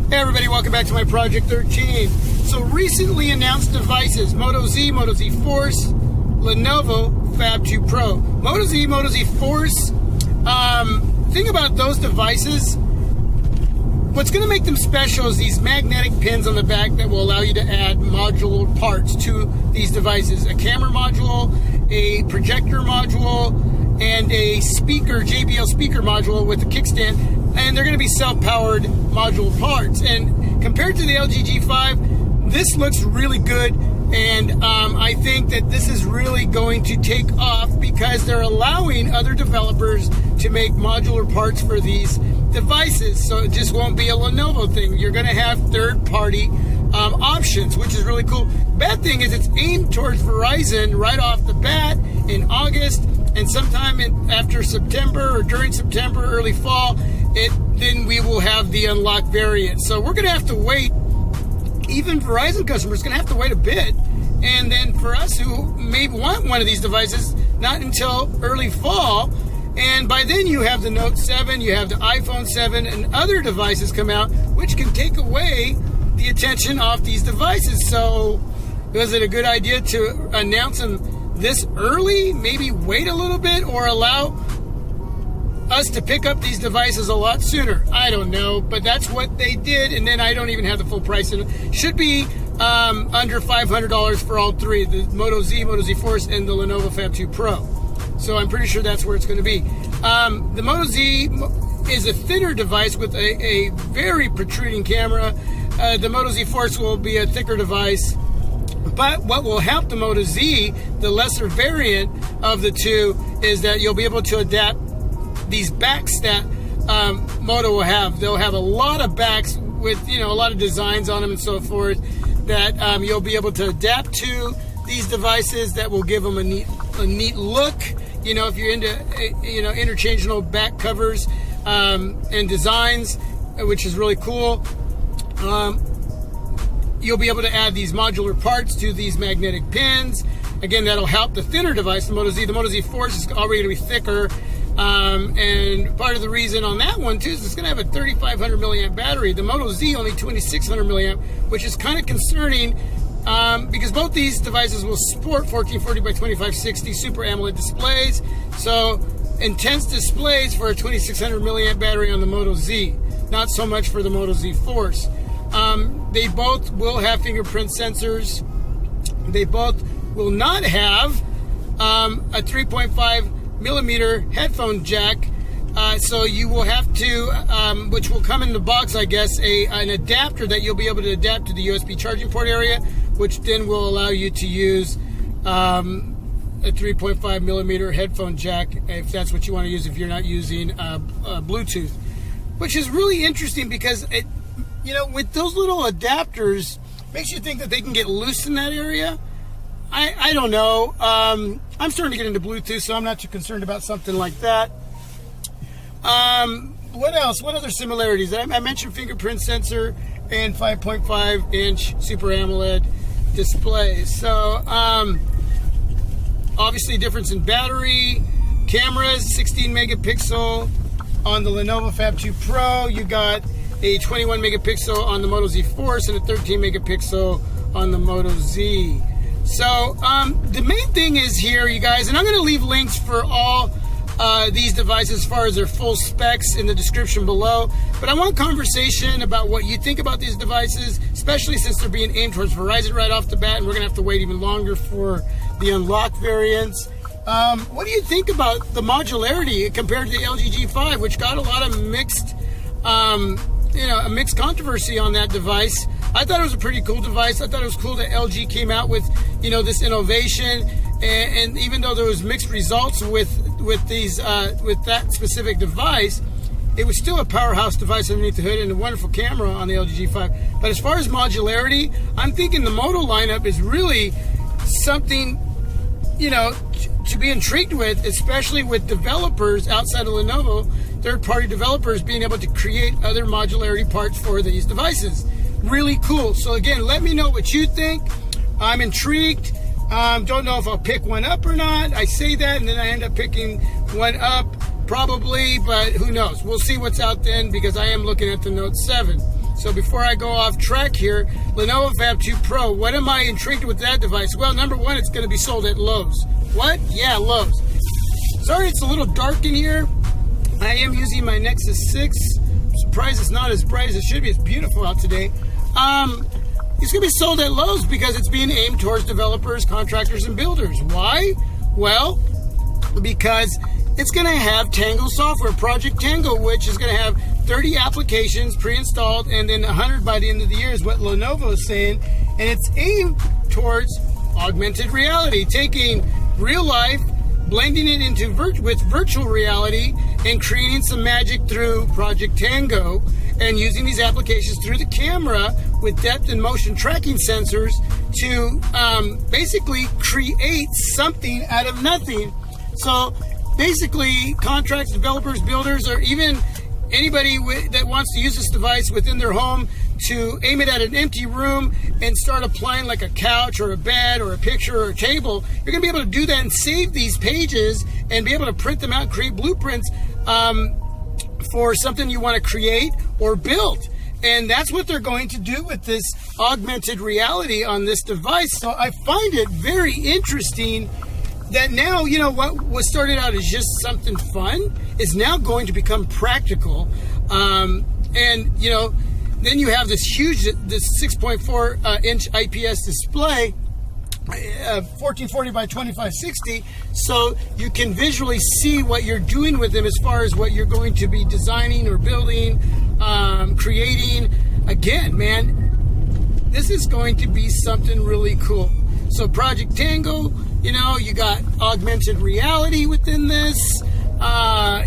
Hey everybody, welcome back to my Project 13. So recently announced devices, Moto Z, Moto Z Force, Lenovo PHAB 2 Pro. Moto Z, Moto Z Force, thing about those devices, what's going to make them special is these magnetic pins on the back that will allow you to add modular parts to these devices. A camera module, a projector module, and a speaker, JBL speaker module with a kickstand. And they're going to be self-powered module parts. And compared to the LG G5, this looks really good. And I think that this is really going to take off because they're allowing other developers to make modular parts for these devices. So it just won't be a Lenovo thing. You're going to have third-party options, which is really cool. Bad thing is it's aimed towards Verizon right off the bat in August, and sometime after September or during September, early fall, then we will have the unlocked variant. So we're going to have to wait. Even Verizon customers are going to have to wait a bit. And then for us who may want one of these devices, not until early fall. And by then you have the Note 7, you have the iPhone 7, and other devices come out, which can take away the attention off these devices. So was it a good idea to announce them this early? Maybe wait a little bit or allow us to pick up these devices a lot sooner? I don't know, but that's what they did. And then I don't even have the full price. It should be under $500 for all three, the Moto Z, Moto Z Force, and the Lenovo PHAB 2 Pro. So I'm pretty sure that's where it's going to be. The Moto Z is a thinner device with a very protruding camera. The Moto Z Force will be a thicker device. But what will help the Moto Z, the lesser variant of the two, is that you'll be able to adapt these backs that Moto will have. They'll have a lot of backs with, a lot of designs on them and so forth that you'll be able to adapt to these devices that will give them a neat look. If you're into, interchangeable back covers and designs, which is really cool. You'll be able to add these modular parts to these magnetic pins. Again, that'll help the thinner device, the Moto Z. The Moto Z Force is already going to be thicker. And part of the reason on that one, too, is it's going to have a 3,500 milliamp battery. The Moto Z only 2,600 milliamp, which is kind of concerning because both these devices will support 1440 by 2560 Super AMOLED displays. So intense displays for a 2,600 milliamp battery on the Moto Z. Not so much for the Moto Z Force. They both will have fingerprint sensors. They both will not have a 3.5 millimeter headphone jack. So you will have to, which will come in the box, I guess, an adapter that you'll be able to adapt to the USB charging port area, which then will allow you to use a 3.5 millimeter headphone jack if that's what you want to use, if you're not using Bluetooth, which is really interesting because it, with those little adapters, makes you think that they can get loose in that area. I don't know. I'm starting to get into Bluetooth, so I'm not too concerned about something like that. What else? What other similarities? I mentioned fingerprint sensor and 5.5 inch Super AMOLED displays. So, obviously difference in battery. Cameras, 16 megapixel on the Lenovo PHAB 2 Pro. You got a 21 megapixel on the Moto Z Force and a 13 megapixel on the Moto Z. So the main thing is here, you guys, and I'm going to leave links for all these devices as far as their full specs in the description below. But I want conversation about what you think about these devices, especially since they're being aimed towards Verizon right off the bat, and we're going to have to wait even longer for the unlocked variants. What do you think about the modularity compared to the LG G5, which got a lot of mixed a mixed controversy on that device? I thought it was a pretty cool device. I thought it was cool that LG came out with, this innovation. And even though there was mixed results with that specific device, it was still a powerhouse device underneath the hood and a wonderful camera on the LG G5. But as far as modularity, I'm thinking the Moto lineup is really something, to be intrigued with, especially with developers outside of Lenovo, third-party developers being able to create other modularity parts for these devices. Really cool. So again, let me know what you think. I'm intrigued. Don't know if I'll pick one up or not. I say that and then I end up picking one up probably, but who knows. We'll see what's out then because I am looking at the Note 7. So before I go off track here, Lenovo PHAB 2 Pro, what am I intrigued with that device? Well, number one, it's going to be sold at Lowe's. What? Yeah, Lowe's. Sorry it's a little dark in here. I am using my Nexus 6. I'm surprised it's not as bright as it should be. It's beautiful out today. It's going to be sold at Lowe's because it's being aimed towards developers, contractors, and builders. Why? Well, because it's going to have Tango software, Project Tango, which is going to have 30 applications pre-installed and then 100 by the end of the year is what Lenovo is saying. And it's aimed towards augmented reality, taking real life, blending it into with virtual reality, and creating some magic through Project Tango, and using these applications through the camera with depth and motion tracking sensors to basically create something out of nothing. So basically, contracts, developers, builders, or even anybody that wants to use this device within their home to aim it at an empty room and start applying like a couch or a bed or a picture or a table, you're going to be able to do that and save these pages and be able to print them out and create blueprints for something you want to create or build. And that's what they're going to do with this augmented reality on this device. So I find it very interesting that now, you know, what started out as just something fun is now going to become practical. And, you know, then you have this huge, this 6.4 inch IPS display, 1440 by 2560, so you can visually see what you're doing with them as far as what you're going to be designing or building, creating. Again, man, this is going to be something really cool. So Project Tango, you know, you got augmented reality within this,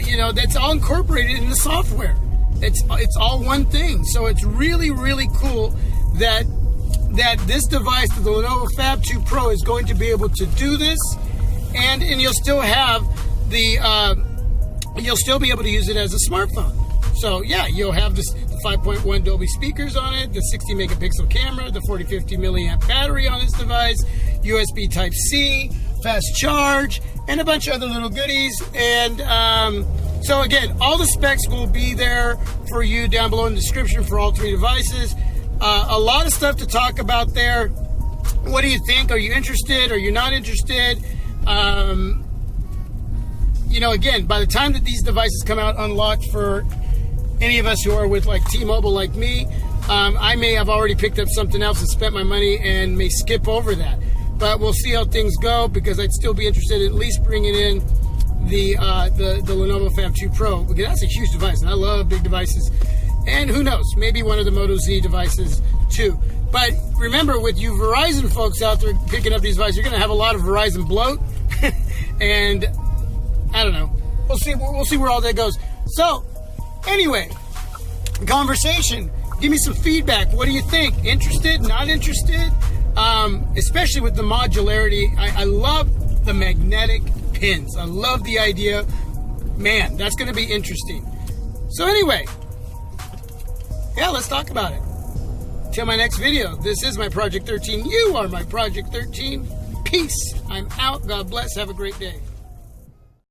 you know, that's all incorporated in the software. It's all one thing. So it's really, really cool that this device, the Lenovo PHAB 2 Pro, is going to be able to do this, and you'll still have you'll still be able to use it as a smartphone. So yeah, you'll have the 5.1 Dolby speakers on it, the 60 megapixel camera, the 4050 milliamp battery on this device, USB Type-C, fast charge, and a bunch of other little goodies. And so again, all the specs will be there for you down below in the description for all three devices. A lot of stuff to talk about there. What do you think? Are you interested? Are you not interested? You know, again, by the time that these devices come out unlocked for any of us who are with like T-Mobile like me, I may have already picked up something else and spent my money and may skip over that. But we'll see how things go, because I'd still be interested in at least bringing in the Lenovo PHAB 2 Pro, because that's a huge device and I love big devices. And who knows, maybe one of the Moto Z devices too. But remember, with you Verizon folks out there picking up these devices, you're going to have a lot of Verizon bloat. And I don't know. We'll see where all that goes. So anyway, conversation. Give me some feedback. What do you think? Interested? Not interested? Especially with the modularity. I love the magnetic pins. I love the idea. Man, that's going to be interesting. So anyway, yeah, let's talk about it. Till my next video. This is my Project 13. You are my Project 13. Peace. I'm out. God bless. Have a great day.